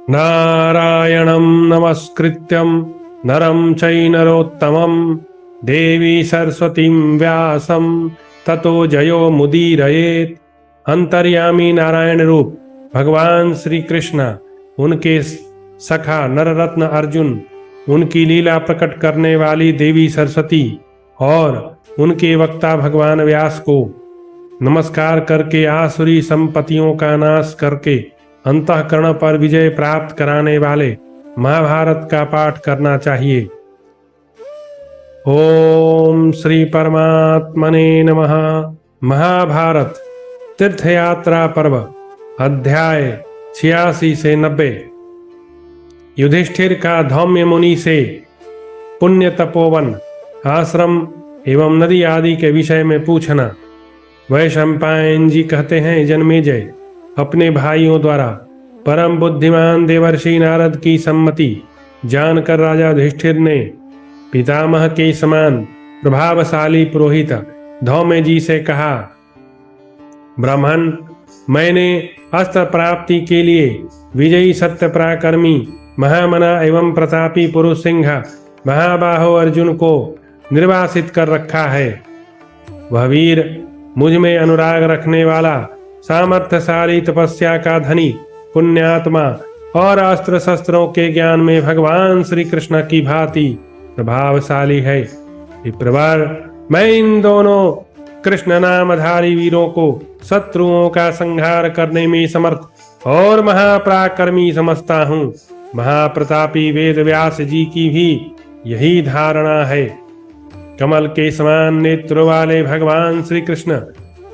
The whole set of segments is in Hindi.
नारायणं नमस्कृत्यं नरं चैनरोत्तमं देवी सरस्वतीं व्यासं ततो जयो मुदीरयेत्। अंतर्यामी नारायण रूप भगवान श्री कृष्ण, उनके सखा नररत्न अर्जुन, उनकी लीला प्रकट करने वाली देवी सरस्वती और उनके वक्ता भगवान व्यास को नमस्कार करके आसुरी संपत्तियों का नाश करके अंतःकरण पर विजय प्राप्त कराने वाले महाभारत का पाठ करना चाहिए। ओम श्री परमात्मने नमः। महाभारत तीर्थयात्रा पर्व अध्याय 86 से 90। युधिष्ठिर का धौम्य मुनि से पुण्य तपोवन, आश्रम एवं नदी आदि के विषय में पूछना। वैशंपायन जी कहते हैं, जन्मेजय, अपने भाइयों द्वारा परम बुद्धिमान देवर्षि नारद की सम्मति जानकर राजा युधिष्ठिर ने पितामह के समान प्रभावशाली पुरोहित धौम्य जी से कहा, ब्राह्मण, मैंने अस्त्र प्राप्ति के लिए विजयी सत्य पराक्रमी महामना एवं प्रतापी पुरुष सिंह महाबाहो अर्जुन को निर्वासित कर रखा है। वह वीर मुझ में अनुराग रखने वाला, सामर्थ्यशाली, तपस्या का धनी, पुण्यात्मा और अस्त्र शस्त्रों के ज्ञान में भगवान श्री कृष्ण की भांति प्रभावशाली है। विप्रवर, मैं इन दोनों कृष्ण नामधारी वीरों को शत्रुओं का संहार करने में समर्थ और महापराक्रमी समझता हूँ। महाप्रतापी वेद व्यास जी की भी यही धारणा है। कमल के समान नेत्रों वाले भगवान श्री कृष्ण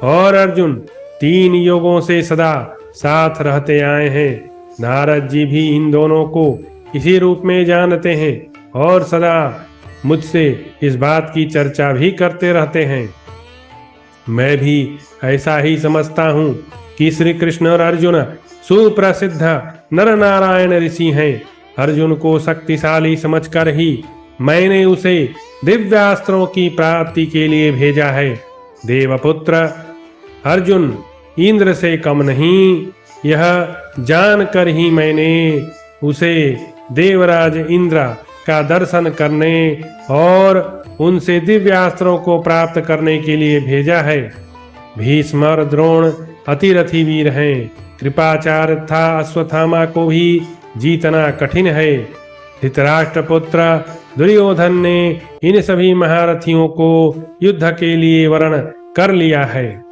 और अर्जुन 3 युगों से सदा साथ रहते आए हैं। नारद जी भी इन दोनों को इसी रूप में जानते हैं और सदा मुझसे इस बात की चर्चा भी करते रहते हैं। मैं भी ऐसा ही समझता हूँ कि श्री कृष्ण और अर्जुन सुप्रसिद्ध नर नारायण ऋषि हैं। अर्जुन को शक्तिशाली समझकर ही मैंने उसे दिव्यास्त्रों की प्राप्ति के लिए भेजा है। देवपुत्र अर्जुन इंद्र से कम नहीं, यह जानकर ही मैंने उसे देवराज इंद्र का दर्शन करने और उनसे दिव्यास्त्रों को प्राप्त करने के लिए भेजा है। भीष्म और द्रोण अतिरथी वीर हैं। कृपाचार्य तथा अश्वत्थामा को भी जीतना कठिन है। धृतराष्ट्र पुत्र दुर्योधन ने इन सभी महारथियों को युद्ध के लिए वर्ण कर लिया है।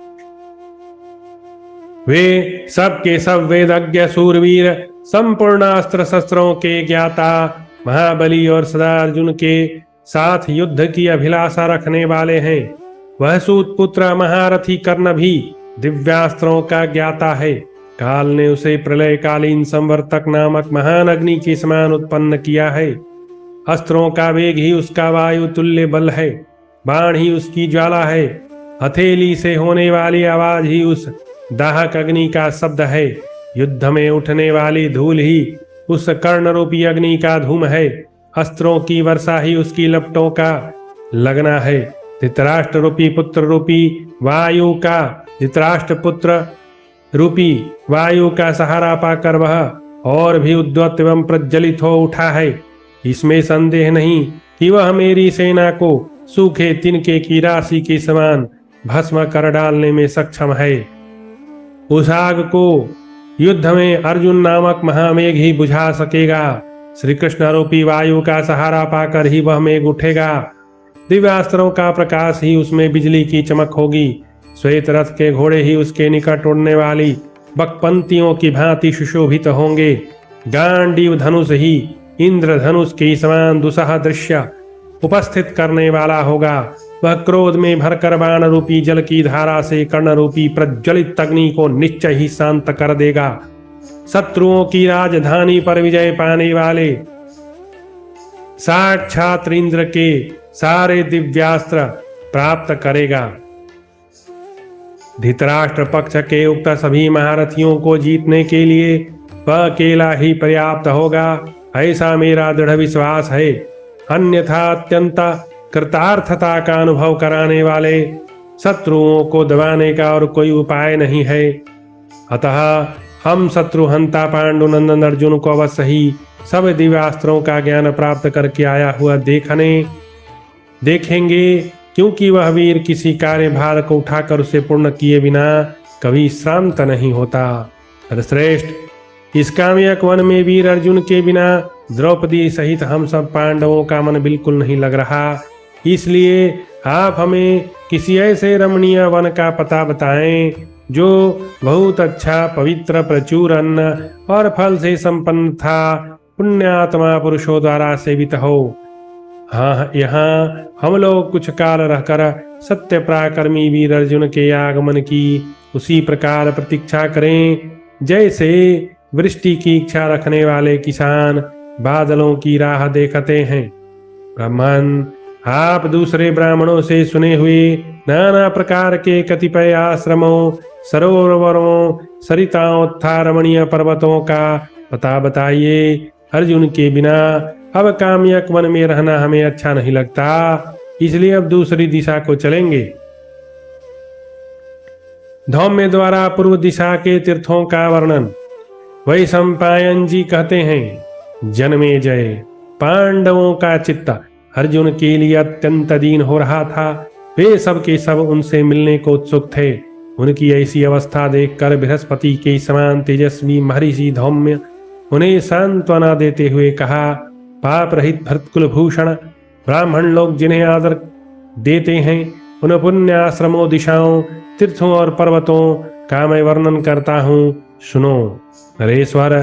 वे सब के सब वेदज्ञ सूरवीर, संपूर्ण अस्त्र शस्त्रों के ज्ञाता, महाबली और सदा अर्जुन के साथ युद्ध की अभिलाषा रखने वाले हैं। वह सूत पुत्र महारथी कर्ण भी दिव्यास्त्रों का ज्ञाता है। काल ने उसे प्रलयकालीन संवर्तक नामक महान अग्नि के समान उत्पन्न किया है। अस्त्रों का वेग ही उसका वायु तुल्य बल है। बाण ही उसकी ज्वाला है। हथेली से होने वाली आवाज ही उस दाहक अग्नि का शब्द है। युद्ध में उठने वाली धूल ही उस कर्ण रूपी अग्नि का धूम है। अस्त्रों की वर्षा ही उसकी लपटों का लगना है। धृतराष्ट्र रूपी पुत्र रूपी वायु का धृतराष्ट्र पुत्र रूपी वायु का सहारा पाकर वह और भी उद्वत एवं प्रज्वलित हो उठा है। इसमें संदेह नहीं कि वह मेरी सेना को सूखे तिनके की राशि के समान भस्म कर डालने में सक्षम है। उस आग को युद्ध में अर्जुन नामक महामेघ ही बुझा सकेगा। श्री कृष्ण रूपी वायु का सहारा पाकर ही वह मेघ उठेगा। दिव्यास्त्रों का प्रकाश ही उसमें बिजली की चमक होगी। श्वेत रथ के घोड़े ही उसके निकट उड़ने वाली बकपंक्तियों की भांति सुशोभित होंगे। गांडीव धनुष ही इंद्र धनुष के समान दुसह दृश्य उपस्थित करने वाला होगा। वह क्रोध में भरकर बाण रूपी जल की धारा से कर्ण रूपी प्रज्वलित अग्नि को निश्चय ही शांत कर देगा। शत्रुओं की राजधानी पर विजय पाने वाले साक्षात इंद्र के सारे दिव्यास्त्र प्राप्त करेगा। धृतराष्ट्र पक्ष के उक्त सभी महारथियों को जीतने के लिए वह अकेला ही पर्याप्त होगा, ऐसा मेरा दृढ़ विश्वास है। अन्यथा अत्यंत कृतार्थता का अनुभव कराने वाले शत्रुओं को दबाने का और कोई उपाय नहीं है। अतः हम शत्रुहंता पांडुनंदन अर्जुन को अवश्य ही सब दिव्यास्त्रों का ज्ञान प्राप्त करके आया हुआ देखेंगे, क्योंकि वह वीर किसी कार्यभार को उठाकर उसे पूर्ण किए बिना कभी श्रांत नहीं होता। श्रेष्ठ, इस काम्यक वन में वीर अर्जुन के बिना द्रौपदी सहित हम सब पांडवों का मन बिल्कुल नहीं लग रहा। इसलिए आप हमें किसी ऐसे रमणीय वन का पता बताएं जो बहुत अच्छा, पवित्र, प्रचुर अन्न और फल से संपन्न था, पुण्यात्मा पुरुषों द्वारा सेवित हो। हाँ, यहाँ हम लोग कुछ काल रहकर सत्य पराक्रमी वीर अर्जुन के आगमन की उसी प्रकार प्रतीक्षा करें जैसे वृष्टि की इच्छा रखने वाले किसान बादलों की राह देखते हैं। ब्राह्मण, आप दूसरे ब्राह्मणों से सुने हुए नाना प्रकार के कतिपय आश्रमों, सरोवरों, सरिताओं तथा रमणीय पर्वतों का पता बताइए। अर्जुन के बिना अब काम्यक वन में रहना हमें अच्छा नहीं लगता, इसलिए अब दूसरी दिशा को चलेंगे। धौम्य द्वारा पूर्व दिशा के तीर्थों का वर्णन वैशंपायन जी कहते हैं। जन्मेजय, पांडवों का चित्त अर्जुन के लिए अत्यंत दीन हो रहा था। वे सब के सब उनसे मिलने को उत्सुक थे। उनकी ऐसी अवस्था देखकर बृहस्पति के समान तेजस्वी महर्षि धौम्य उन्हें सांत्वना देते हुए कहा, पाप रहित भरतकुल भूषण, ब्राह्मण लोग जिन्हें आदर देते हैं उन पुण्य आश्रमों, दिशाओं, तीर्थों और पर्वतों का मैं वर्णन करता हूँ, सुनो। नरेश्वर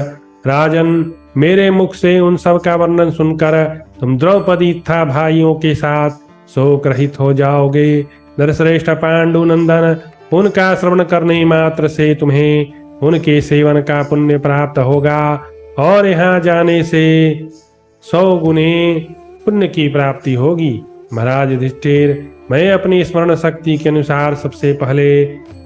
राजन, मेरे मुख से उन सब का वर्णन सुनकर तुम द्रौपदी तथा भाइयों के साथ शोक रहित हो जाओगे। नरश्रेष्ठ पांडुनंदन, उनका श्रवण करने मात्र से तुम्हें उनके सेवन का पुण्य प्राप्त होगा और यहाँ जाने से 100 गुने पुण्य की प्राप्ति होगी। महाराज युधिष्ठिर, मैं अपनी स्मरण शक्ति के अनुसार सबसे पहले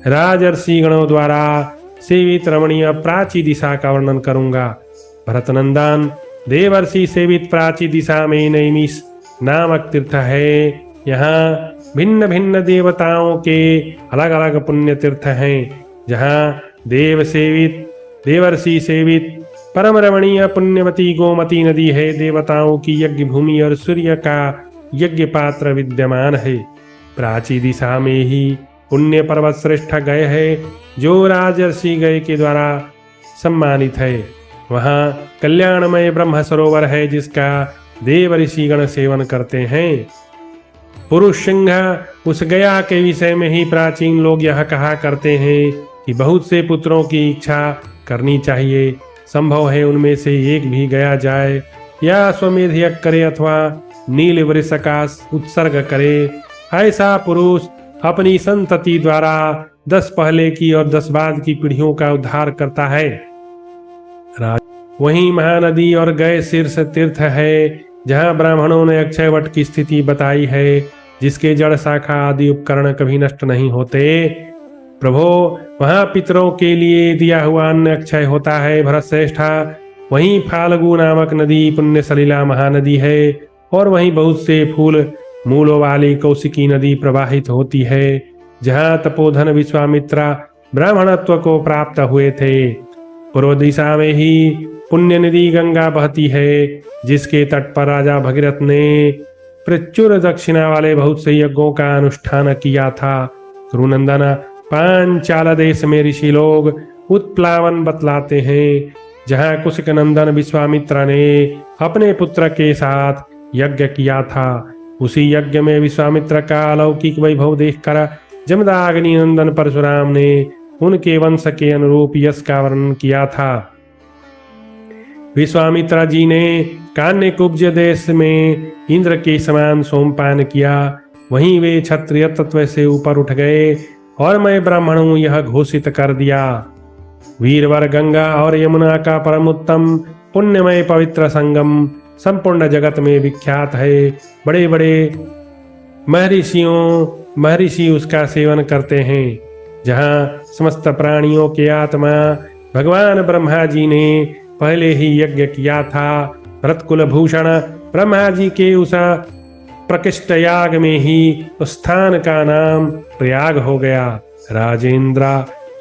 राजर्षि गणों द्वारा सेवित रमणीय प्राची दिशा का वर्णन करूंगा। भरतनंदन, देवर्षि सेवित प्राची दिशा में नैमिष नामक तीर्थ है। यहाँ भिन्न भिन्न देवताओं के अलग अलग पुण्य तीर्थ हैं, जहाँ देवर्षि सेवित परम रमणीय पुण्यवती गोमती नदी है। देवताओं की यज्ञ भूमि और सूर्य का यज्ञ पात्र विद्यमान है। प्राची दिशा में ही पुण्य पर्वत श्रेष्ठ गए है, जो राजर्षि गए के द्वारा सम्मानित है। वहाँ कल्याणमय ब्रह्म सरोवर है, जिसका देव ऋषिगण सेवन करते हैं। पुरुष सिंह, उस गया के विषय में ही प्राचीन लोग यह कहा करते हैं कि बहुत से पुत्रों की इच्छा करनी चाहिए। संभव है उनमें से एक भी गया जाए या अश्वमेध यज्ञ करे अथवा नील वृष का उत्सर्ग करे। ऐसा पुरुष अपनी संतति द्वारा 10 पहले की और 10 बाद की पीढ़ियों का उद्धार करता है। वहीं महानदी और गए शीर्ष तीर्थ है, जहाँ ब्राह्मणों ने अक्षय वट की स्थिति बताई है, जिसके जड़ शाखा आदि उपकरण कभी नष्ट नहीं होते। प्रभो, वहाँ पितरों के लिए दिया हुआ अन्न अक्षय होता है। भरत श्रेष्ठा, वहीं फाल्गु नामक नदी पुण्य सलिला महानदी है और वहीं बहुत से फूल मूलों वाली कौशिकी नदी प्रवाहित होती है, जहाँ तपोधन विश्वामित्रा ब्राह्मणत्व को प्राप्त हुए थे। पूर्व दिशा में ही पुण्य नदी गंगा बहती है, जिसके तट पर राजा भगीरथ ने प्रचुर दक्षिणा वाले बहुत से यज्ञों का अनुष्ठान किया था। कुरुनंदन, पांचाल देश में ऋषि लोग उत्प्लावन बतलाते हैं, जहाँ कुशिक नंदन विश्वामित्र ने अपने पुत्र के साथ यज्ञ किया था। उसी यज्ञ में विश्वामित्र का अलौकिक वैभव देखकर जमदाग्नि नंदन परशुराम ने उनके वंश के अनुरूप यश का वर्णन किया था। विश्वामित्र जी ने कान्य कुब्ज देश में इंद्र के समान सोमपान किया। वहीं वे क्षत्रिय तत्व से ऊपर उठ गए और मैं ब्राह्मण हूं यह घोषित कर दिया। वीरवर गंगा और यमुना का परम उत्तम पुण्यमय पवित्र संगम संपूर्ण जगत में विख्यात है। बड़े बड़े महर्षि उसका सेवन करते हैं। जहाँ समस्त प्राणियों के आत्मा भगवान ब्रह्मा जी ने पहले ही यज्ञ किया था। भरतकुल भूषण ब्रह्मा जी के उस प्रकृष्ट याग में ही उस स्थान का नाम प्रयाग हो गया। राजेंद्र,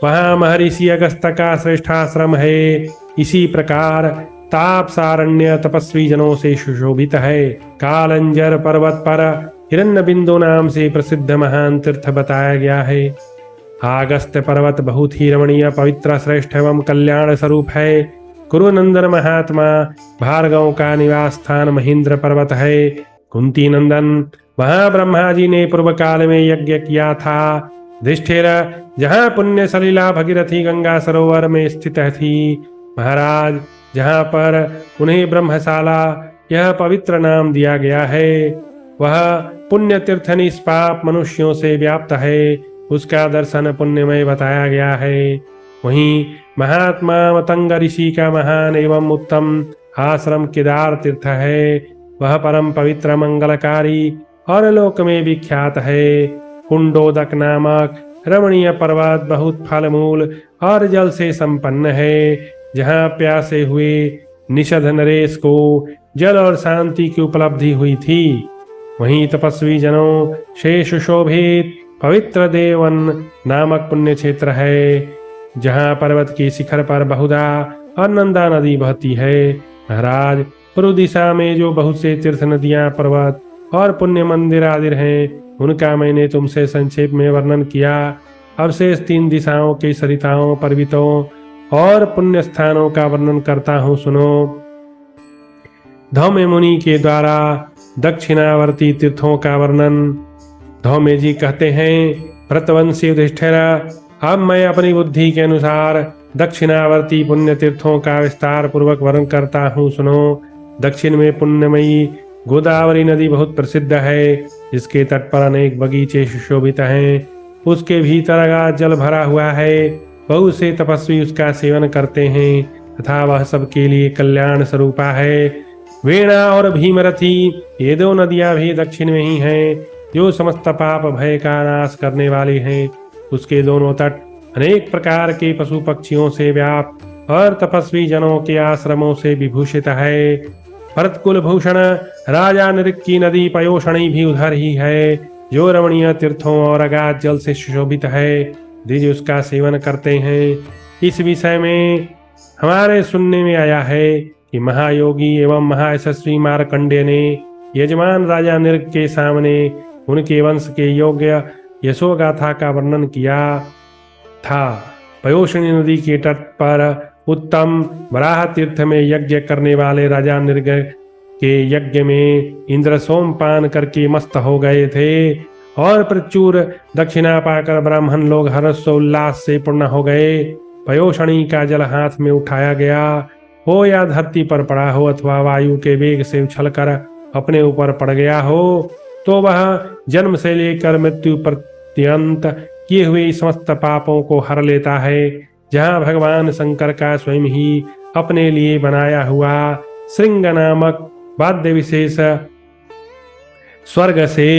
वहाँ महर्षि अगस्त्य का श्रेष्ठाश्रम है। इसी प्रकार तापसारण्य तपस्वी जनों से सुशोभित है। कालंजर पर्वत पर हिरण्यबिंदु नाम से प्रसिद्ध महान तीर्थ बताया गया है। आगस्त्य पर्वत बहुत ही रमणीय, पवित्र, श्रेष्ठ एवं कल्याण स्वरूप है। कुरुनंदन महात्मा भार्गव का निवास स्थान महेंद्र पर्वत है। कुंती नंदन, वहां ब्रह्मा जी ने पूर्व काल में यज्ञ किया था। युधिष्ठिर, जहाँ पुण्य सलीला भगीरथी गंगा सरोवर में स्थित थी। महाराज, जहाँ पर उन्हें ब्रह्मशाला यह पवित्र नाम दिया गया है, वह पुण्य तीर्थ निष्पाप मनुष्यों से व्याप्त है। उसका दर्शन पुण्यमय बताया गया है। वहीं महात्मा मतंग ऋषि का महान एवं उत्तम आश्रम केदार तीर्थ है। वह परम पवित्र, मंगलकारी और लोक में विख्यात है। कुंडोदक नामक रमणीय पर्वत बहुत फल मूल और जल से संपन्न है। जहाँ प्यासे हुए निषध नरेश को जल और शांति की उपलब्धि हुई थी। वहीं तपस्वी जनों से सुशोभित पवित्र देवन नामक पुण्य क्षेत्र है। जहाँ पर्वत के शिखर पर बहुधा और नंदा नदी बहती है। महाराज, पूर्व दिशा में जो बहुत से तीर्थ, नदियां, पर्वत और पुण्य मंदिर आदि हैं, उनका मैंने तुमसे संक्षेप में वर्णन किया। अब शेष 3 दिशाओं के सरिताओं, पर्वतों और पुण्य स्थानों का वर्णन करता हूँ, सुनो। धौम्य मुनि के द्वारा दक्षिणावर्ती तीर्थों का वर्णन। धौम्य जी कहते हैं, भरतवंशी युधिष्ठिर, अब मैं अपनी बुद्धि के अनुसार दक्षिणावर्ती पुण्य तीर्थों का विस्तार पूर्वक वर्णन करता हूँ, सुनो। दक्षिण में पुण्यमयी गोदावरी नदी बहुत प्रसिद्ध है। जिसके तट पर अनेक बगीचे सुशोभित हैं। उसके भीतर अगाध जल भरा हुआ है। बहुत से तपस्वी उसका सेवन करते हैं तथा वह सबके लिए कल्याण स्वरूपा है। वेणा और भीमरथी, ये 2 नदियां भी दक्षिण में ही हैं, जो समस्त पाप भय का नाश करने वाली हैं। उसके दोनों तट अनेक प्रकार के पशु पक्षियों से व्याप्त और तपस्वी जनों के आश्रमों से विभूषित है। भरत कुल भूषण राजा नृक की नदी पयोषणी भी उधर ही है, जो रमणीय तीर्थों और अगाध जल से सुशोभित है। द्विज उसका सेवन करते हैं। इस विषय में हमारे सुनने में आया है कि महायोगी एवं महायशस्वी मार्कंडेय ने यजमान राजा नृक के सामने उनके वंश के योग्य यशोगाथा का वर्णन किया था। पयोषणी नदी के तट पर उत्तम वराह तीर्थ में यज्ञ करने वाले राजा नृग के यज्ञ में इंद्र सोमपान करके मस्त हो गए थे और प्रचुर दक्षिणा पाकर ब्राह्मण लोग हर्षोल्लास से पूर्ण हो गए। पयोषणी का जल हाथ में उठाया गया हो या धरती पर पड़ा हो अथवा वायु के वेग से उछलकर अपने ऊपर पड़ गया हो, तो वह जन्म से लेकर मृत्यु पर्यंत किए हुए समस्त पापों को हर लेता है। जहाँ भगवान शंकर का स्वयं ही अपने लिए बनाया हुआ श्रृंग नामक वाद्य विशेष स्वर्ग से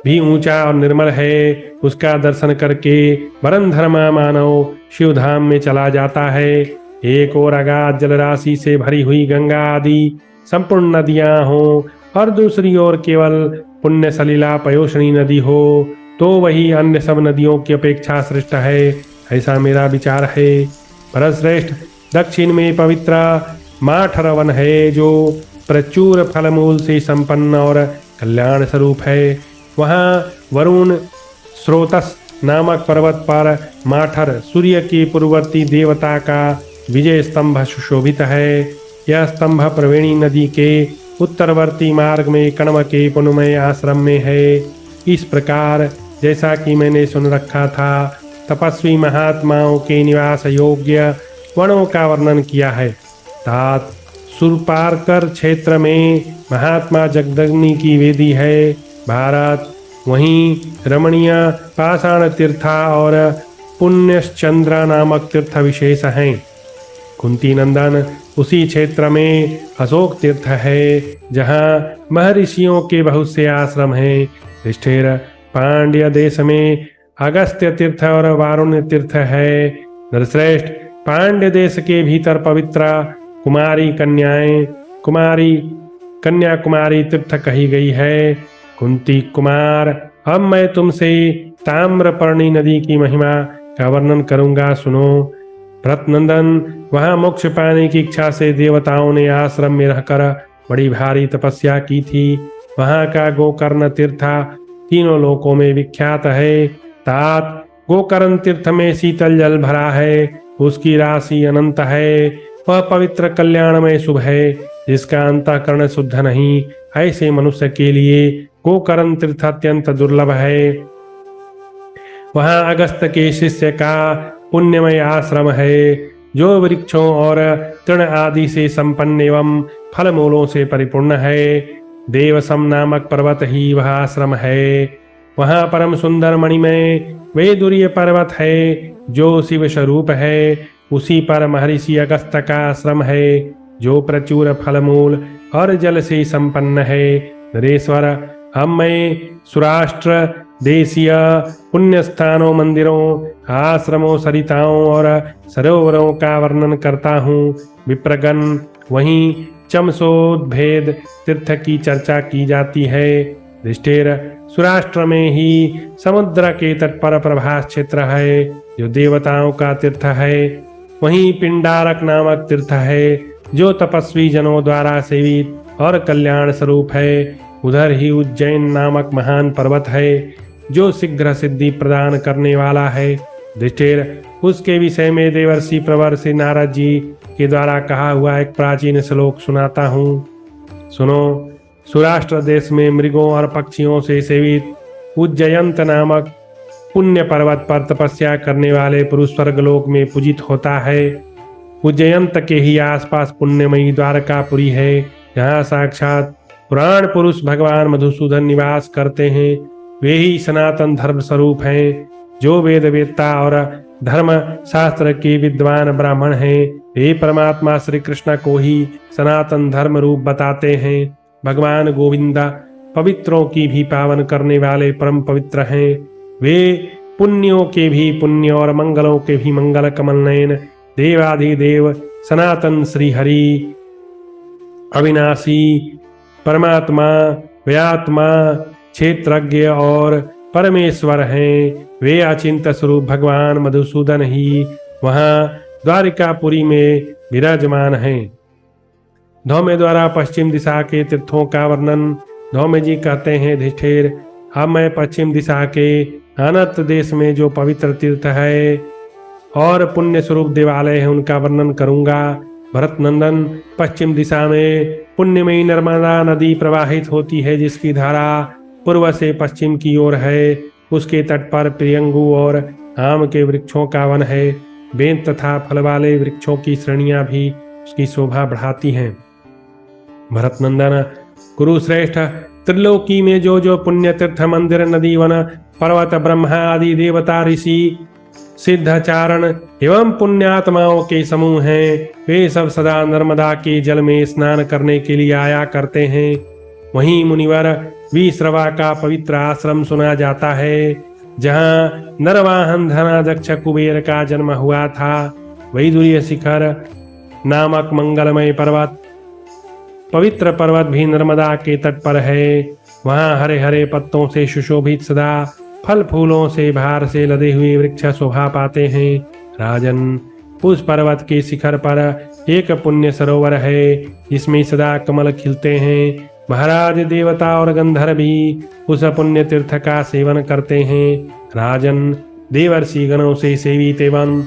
भी ऊंचा और निर्मल है, उसका दर्शन करके वरंधर्मा मानव शिवधाम में चला जाता है। एक और अगाध जलराशि से भरी हुई गंगा आदि संपूर्ण नदियां हो और दूसरी ओर केवल पुण्य सलीला पयोषणी नदी हो, तो वही अन्य सब नदियों की अपेक्षा श्रेष्ठ है, ऐसा मेरा विचार है। भरतश्रेष्ठ, दक्षिण में पवित्र माठर वन है, जो प्रचुर फलमूल से संपन्न और कल्याण स्वरूप है। वहाँ वरुण स्रोतस नामक पर्वत पर माठर सूर्य के पूर्ववर्ती देवता का विजय स्तंभ सुशोभित है। यह स्तंभ प्रवेणी नदी के उत्तरवर्ती मार्ग में कण्व के पुण्यमय आश्रम में है। इस प्रकार जैसा कि मैंने सुन रखा था, तपस्वी महात्माओं के निवास योग्य वनों का वर्णन किया है। तात सुरपारकर क्षेत्र में महात्मा जगदग्नि की वेदी है। भारत, वहीं रमणीय पाषाण तीर्था और पुण्यश्चंद्रा नामक तीर्थ विशेष हैं। कुंती नंदन, उसी क्षेत्र में अशोक तीर्थ है, जहाँ महर्षियों के बहुत से आश्रम हैं। युधिष्ठिर, पांड्य देश में अगस्त्य तीर्थ और वारुण्य तीर्थ है। नरश्रेष्ठ, पांड्य देश के भीतर पवित्र कुमारी कन्याएं कन्याकुमारी तीर्थ कही गई है। कुंती कुमार, अब मैं तुमसे ताम्रपर्णी नदी की महिमा का वर्णन करूंगा, सुनो। भरत नंदन, वहां मोक्ष पाने की इच्छा से देवताओं ने आश्रम में रहकर बड़ी भारी तपस्या की थी। वहां का गोकर्ण तीर्थ तीनों लोकों में विख्यात है। तात गोकर्ण तीर्थ में शीतल जल भरा है, उसकी राशि अनंत है। वह पवित्र कल्याणमय शुभ है, जिसका अंतःकरण शुद्ध नहीं, ऐसे मनुष्य के लिए गोकर्ण तीर्थ अत्यंत दुर्लभ है। वहां अगस्त के शिष्य का पुण्यमय आश्रम है, जो वृक्षों और तृण आदि से संपन्न एवं फल मूलों से परिपूर्ण है। देवसम नामक पर्वत ही वह आश्रम है। वहां परम सुंदर मणिमय वेदुरीय पर्वत है, जो शिव स्वरूप है। उसी पर महर्षि अगस्त का आश्रम है, जो प्रचुर फलमूल और जल से संपन्न है। नरेश्वर, अब मैं सुराष्ट्र देशीय पुण्य स्थानों, मंदिरों, आश्रमों, सरिताओं और सरोवरों का वर्णन करता हूँ। विप्रगण, वहीं चमसोद्भेद तीर्थ की चर्चा की जाती है। युधिष्ठिर, सुराष्ट्र में ही समुद्र के तट पर प्रभास क्षेत्र है, जो देवताओं का तीर्थ है। वहीं पिंडारक नामक तीर्थ है, जो तपस्वी जनों द्वारा सेवित और कल्याण स्वरूप है। उधर ही उज्जैन नामक महान पर्वत है, जो शीघ्र सिद्धि प्रदान करने वाला है। युधिष्ठिर, उसके विषय में देवर्षि प्रवर से नारद जी के द्वारा कहा हुआ एक प्राचीन श्लोक सुनाता हूँ, सुनो। सुराष्ट्र देश में मृगों और पक्षियों से सेवित उज्जयंत नामक पुण्य पर्वत पर तपस्या करने वाले पुरुष स्वर्गलोक में पूजित होता है। उज्जयंत के ही आसपास पुण्यमयी द्वारकापुरी है, जहाँ साक्षात पुराण पुरुष भगवान मधुसूदन निवास करते हैं। वे ही सनातन धर्म स्वरूप हैं, जो वेद वेत्ता और धर्म शास्त्र के विद्वान ब्राह्मण हैं। वे परमात्मा श्री कृष्ण को ही सनातन धर्म रूप बताते हैं। भगवान गोविंद पवित्रों की भी पावन करने वाले परम पवित्र हैं। वे पुण्यों के भी पुण्य और मंगलों के भी मंगल कमल नयन देवाधिदेव सनातन श्री हरि अविनाशी परमात्मा व्यात्मा क्षेत्रज्ञ और परमेश्वर हैं। वे अचिंत स्वरूप भगवान मधुसूदन ही वहाँ द्वारिकापुरी में विराजमान हैं। धौम्य द्वारा पश्चिम दिशा के तीर्थों का वर्णन धौम्य जी कहते हैं, युधिष्ठिर, अब मैं पश्चिम दिशा के अनंत देश में जो पवित्र तीर्थ है और पुण्य स्वरूप देवालय है, उनका वर्णन करूंगा। भरत नंदन, पश्चिम दिशा में पुण्यमयी नर्मदा नदी प्रवाहित होती है, जिसकी धारा पूर्व से पश्चिम की ओर है। उसके तट पर प्रियंगु और आम के वृक्षों का वन है। बेंत तथा फल वाले वृक्षों की श्रेणियां भी उसकी शोभा बढ़ाती हैं। भरत नंदन, कुरुश्रेष्ठ, त्रिलोकी में जो जो पुण्य तीर्थ मंदिर नदी वन पर्वत ब्रह्मा आदि देवता ऋषि सिद्धाचारण एवं पुण्यात्माओं के समूह हैं, वे सब सदा नर्मदा के जल में स्नान करने के लिए आया करते हैं। वहीं मुनिवर विश्रवा का पवित्र आश्रम सुना जाता है, जहाँ नरवाहन धनाध्यक्ष कुबेर का जन्म हुआ था। वैदुर्य शिखर नामक मंगलमय पर्वत पवित्र पर्वत भी नर्मदा के तट पर है। वहाँ हरे हरे पत्तों से सुशोभित सदा फल फूलों से भार से लदे हुए वृक्ष शोभा पाते हैं। राजन, उस पर्वत के शिखर पर एक पुण्य सरोवर है, जिसमें सदा कमल खिलते हैं। महाराज, देवता और गंधर्व भी उस पुण्य तीर्थ का सेवन करते हैं। राजन, देवर्षि गणों से सेवित एवं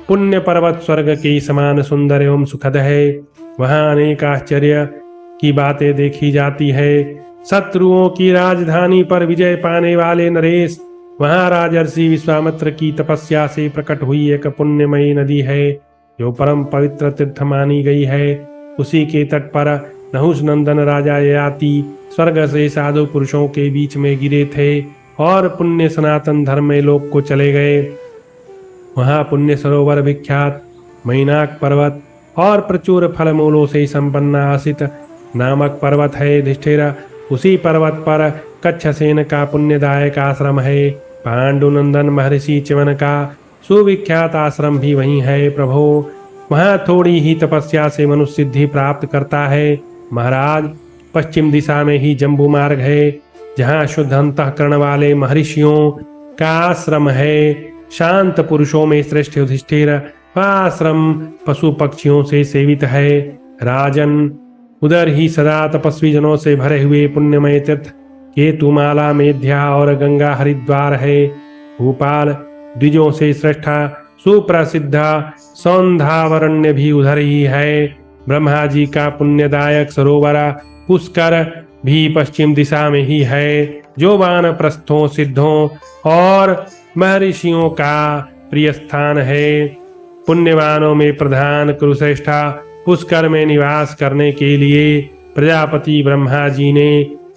पुण्य पर्वत स्वर्ग के समान सुंदर एवं सुखद है। वहाँ अनेक आश्चर्य की बातें देखी जाती है। शत्रुओं की राजधानी पर विजय पाने वाले नरेश, वहाँ राजर्षि विश्वामित्र की तपस्या से प्रकट हुई एक पुण्यमयी नदी है, जो परम पवित्र तीर्थ मानी गई है। उसी के तट पर नहुष नंदन राजा ययाति स्वर्ग से साधु पुरुषों के बीच में गिरे थे और पुण्य सनातन धर्म में लोक को चले गए। वहाँ पुण्य सरोवर विख्यात मैनाक पर्वत और प्रचुर फल मूलों से संपन्न आसित नामक पर्वत है। युधिष्ठिर, उसी पर्वत पर कच्छसेन का पुण्यदायक आश्रम है। पांडुनंदन महर्षि च्यवन का सुविख्यात आश्रम भी वहीं है। प्रभो, वहाँ थोड़ी ही तपस्या से मनुष्य सिद्धि प्राप्त करता है। महाराज, पश्चिम दिशा में ही जम्बू मार्ग है, जहाँ शुद्ध अंतःकरण वाले महर्षियों का आश्रम है। शांत पुरुषों में श्रेष्ठ युधिष्ठिर वह आश्रम पशु पक्षियों से सेवित है। राजन, उधर ही सदा तपस्वी जनों से भरे हुए पुण्यमय तीर्थ केतुमाला, मेध्या और गंगा हरिद्वार है। भूपाल द्विजों से श्रेष्ठ सुप्रसिद्ध सौंधावरण्य भी उधर ही है। ब्रह्मा जी का पुण्यदायक सरोवर पुष्कर भी पश्चिम दिशा में ही है, जो वानप्रस्थों, सिद्धों और महर्षियों का प्रिय स्थान है। पुण्यवानों में प्रधान कुरुश्रेष्ठा पुष्कर में निवास करने के लिए प्रजापति ब्रह्मा जी ने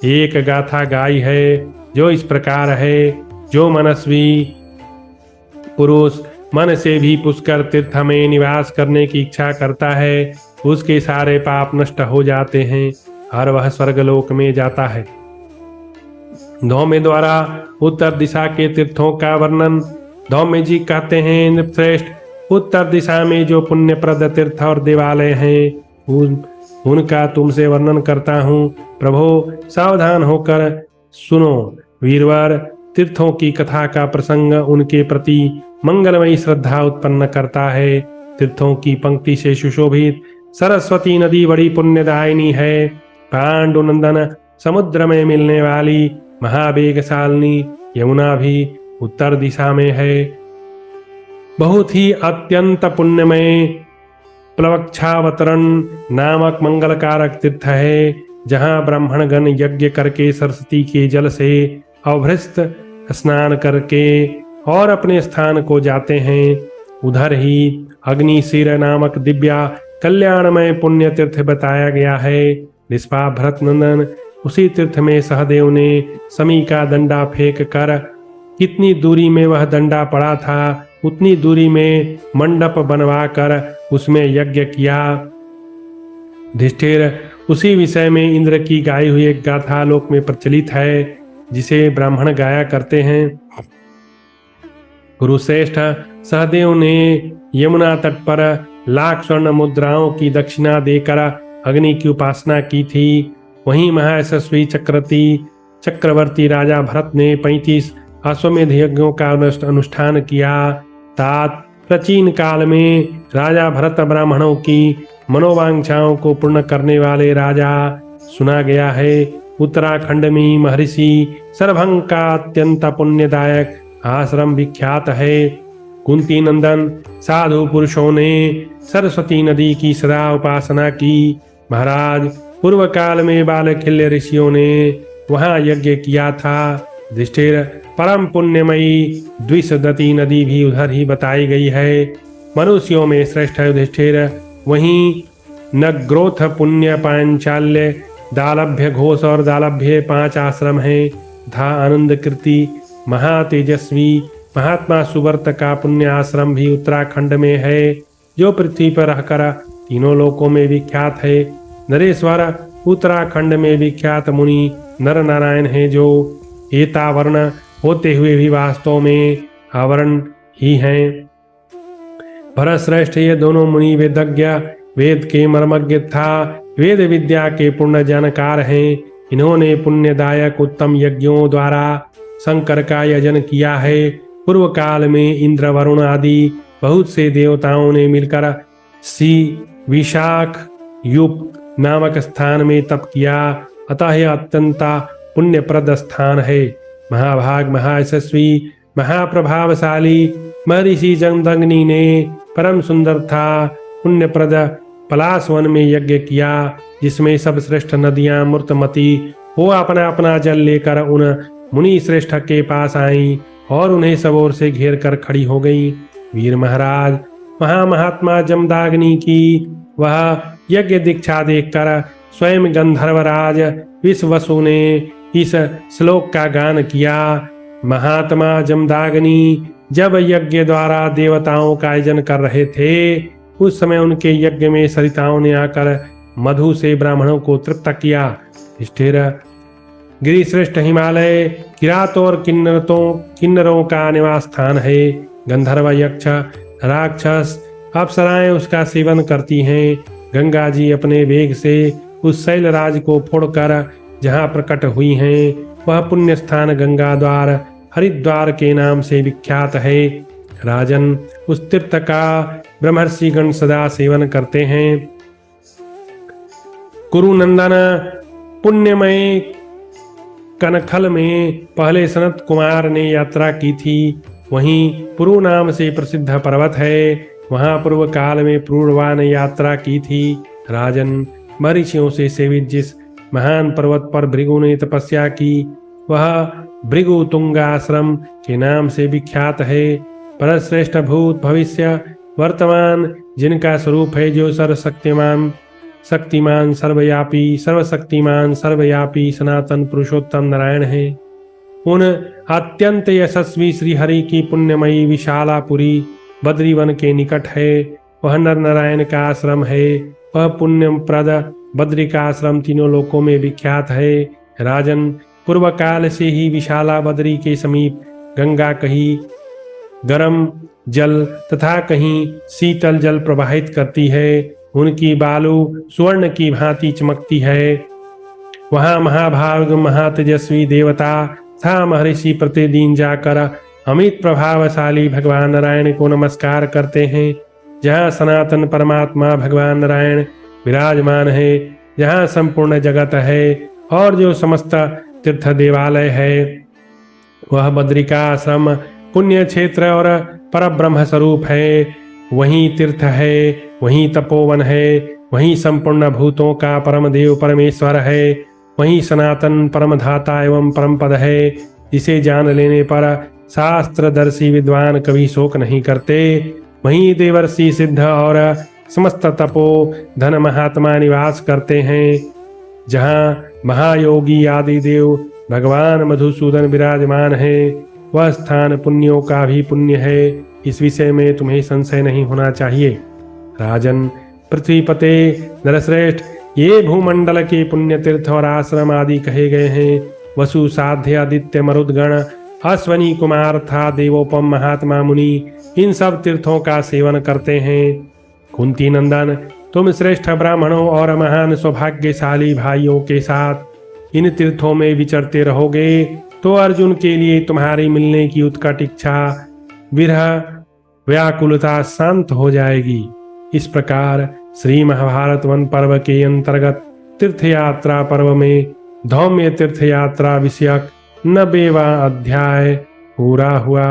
एक गाथा गाई है, जो इस प्रकार है। जो मनस्वी पुरुष मन से भी पुष्कर तीर्थ में निवास करने की इच्छा करता है, उसके सारे पाप नष्ट हो जाते हैं और वह स्वर्गलोक में जाता है। धौम्य द्वारा उत्तर दिशा के तीर्थों का वर्णन धौम्य जी कहते हैं, नृपश्रेष्ठ, उत्तर दिशा में जो पुण्यप्रद तीर्थ और देवालय हैं उनका तुमसे वर्णन करता हूँ। प्रभो, सावधान होकर सुनो। वीरवर, तीर्थों की कथा का प्रसंग उनके प्रति मंगलमयी श्रद्धा उत्पन्न करता है। तीर्थों की पंक्ति से सुशोभित सरस्वती नदी बड़ी पुण्यदायिनी है। पांडुनंदन समुद्र में मिलने वाली महावेगशालिनी यमुना भी उत्तर दिशा में है। बहुत ही अत्यंत पुण्यमय प्लवक्षावतरण नामक मंगलकारक तीर्थ है, जहाँ ब्राह्मणगण यज्ञ करके सरस्वती के जल से अभ्यस्त स्नान करके और अपने स्थान को जाते हैं। उधर ही अग्निशिर नामक दिव्या कल्याणमय पुण्य तीर्थ बताया गया है। निष्पाप भरत नंदन, उसी तीर्थ में सहदेव ने समी का दंडा फेंक कर कितनी दूरी में वह दंडा पड़ा था, उतनी दूरी में मंडप बनवा कर उसमें यज्ञ किया। युधिष्ठिर, उसी विषय में इंद्र की गाई हुई एक गाथा लोक में प्रचलित है, जिसे ब्राह्मण गाया करते हैं। कुरुश्रेष्ठ, सहदेव ने यमुना तट पर लाख स्वर्ण मुद्राओं की दक्षिणा देकर अग्नि की उपासना की थी। वहीं महायशस्वी चक्रवर्ती राजा भरत ने 35 अश्वमेध यज्ञों का अनुष्ठान किया। तात प्राचीन काल में राजा भरत ब्राह्मणों की मनोवांछाओं को पूर्ण करने वाले राजा सुना गया है। उत्तराखंड में महर्षि सरभंग का अत्यंत पुण्यदायक आश्रम विख्यात है। कुंती नंदन साधु पुरुषों ने सरस्वती नदी की सदा उपासना की। महाराज, पूर्व काल में बालखिल्य ऋषियों ने वहां यज्ञ किया था। युधिष्ठिर, परम पुण्यमयी द्विसदती नदी भी उधर ही बताई गई है। मनुष्यों में श्रेष्ठ युधिष्ठिर, वहीं नग्रोथ, पुण्य, पांचाल्य, दालभ्य घोष और दालभ्य 5 आश्रम हैं तथा आनंद कीर्ति महातेजस्वी महात्मा सुवर्त का पुण्य आश्रम भी उत्तराखंड में है, जो पृथ्वी पर रहकर तीनों लोकों में विख्यात है। नरेश्वर उत्तराखंड में विख्यात मुनि नर नारायण है, जो एतावर्ण होते हुए भी वास्तव में आवरण ही हैं। भरतश्रेष्ठ, ये दोनों मुनि वेदज्ञ, वेद के मर्मज्ञ था वेद विद्या के पूर्ण जानकार हैं। इन्होंने पुण्यदायक उत्तम यज्ञों द्वारा शंकर का यजन किया है। पूर्व काल में इंद्र, वरुण आदि बहुत से देवताओं ने मिलकर सी विशाख युप नामक स्थान में तप किया, अतः यह अत्यंत पुण्यप्रद स्थान है। महाभाग, महायशस्वी, महाप्रभावशाली महर्षि जमदग्नि ने परम सुंदर था पुण्यप्रद पलाशवन में यज्ञ किया, जिसमें सब श्रेष्ठ नदियां मूर्तमती हो अपना अपना जल लेकर उन मुनि श्रेष्ठ के पास आई और उन्हें सब ओर से घेर कर खड़ी हो गई। वीर महाराज, महात्मा जमदाग्नि की वह यज्ञ दीक्षा देखकर स्वयं गंधर्वराज विश्ववसु ने इस श्लोक का गान किया। महात्मा जमदाग्नि जब यज्ञ द्वारा देवताओं का आयोजन कर रहे थे, उस समय उनके यज्ञ में सरिताओं ने आकर मधु से ब्राह्मणों को तृप्त किया। युधिष्ठिर, गिरिश्रेष्ठ हिमालय किरातों और किन्नरों का निवास स्थान है। गंधर्व, यक्ष, राक्षस, अप्सराएं उसका सेवन करती हैं। गंगा जी अपने वेग से उस शैलराज को फोड़कर जहाँ प्रकट हुई हैं, वह पुण्य स्थान गंगा द्वार हरिद्वार के नाम से विख्यात है। राजन, उस तीर्थ का ब्रह्मर्षिगण सदा सेवन करते हैं। कुरुनंदन, पुण्यमय कनखल में पहले सनत कुमार ने यात्रा की थी। वहीं पुरु नाम से प्रसिद्ध पर्वत है, वहां पूर्व काल में पुरुरवा ने यात्रा की थी। राजन, महर्षियों से सेवित जिस महान पर्वत पर भृगु ने तपस्या की, वह भृगु तुंगाश्रम के नाम से विख्यात है। परश्रेष्ठ भूत भविष्य वर्तमान जिनका स्वरूप है, जो सर्वशक्तिमान शक्तिमान सर्वव्यापी सर्वशक्तिमान सर्वव्यापी सनातन पुरुषोत्तम नारायण है। उन अत्यंत यशस्वी श्रीहरि की पुण्यमयी विशालापुरी बद्रीवन के निकट है। वह नर नारायण का आश्रम है। वह पुण्यप्रद बद्री का आश्रम तीनों लोकों में विख्यात है। राजन, पूर्व काल से ही विशाला बद्री के समीप गंगा कहीं गर्म जल तथा कहीं शीतल जल प्रवाहित करती है। उनकी बालू स्वर्ण की भांति चमकती है। वहां महाभाग महातेजस्वी देवता तथा महर्षि प्रतिदिन जाकर अमित प्रभावशाली भगवान नारायण को नमस्कार करते हैं। जहाँ सनातन परमात्मा भगवान नारायण विराजमान है, जहाँ संपूर्ण जगत है और जो समस्त तीर्थ देवालय है, वह बद्रिका आश्रम पुण्य क्षेत्र और परब्रह्म स्वरूप है। वहीं तीर्थ है, वहीं तपोवन है, वहीं संपूर्ण भूतों का परम देव परमेश्वर है, वहीं सनातन परमधाता एवं परम पद है, जिसे जान लेने पर शास्त्रदर्शी विद्वान कभी शोक नहीं करते। वहीं देवर्षि सिद्ध और समस्त तपो धन महात्मा निवास करते हैं। जहाँ महायोगी आदि देव भगवान मधुसूदन विराजमान है, वह स्थान पुण्यों का भी पुण्य है। इस विषय में तुम्हें संशय नहीं होना चाहिए। राजन, पृथ्वीपते नरश्रेष्ठ, ये भूमंडल के पुण्य तीर्थ और आश्रम आदि कहे गए हैं। वसु साध्य आदित्य मरुदगण अश्वनी कुमार था देवोपम महात्मा मुनि इन सब तीर्थों का सेवन करते हैं। कुंती नंदन, तुम श्रेष्ठ ब्राह्मणों और महान सौभाग्यशाली भाइयों के साथ इन तीर्थों में विचरते रहोगे तो अर्जुन के लिए तुम्हारी मिलने की उत्कट इच्छा विरह व्याकुलता शांत हो जाएगी। इस प्रकार श्री महाभारत वन पर्व के अंतर्गत तीर्थ यात्रा पर्व में धौम्य तीर्थ यात्रा विषयक 90वां अध्याय पूरा हुआ।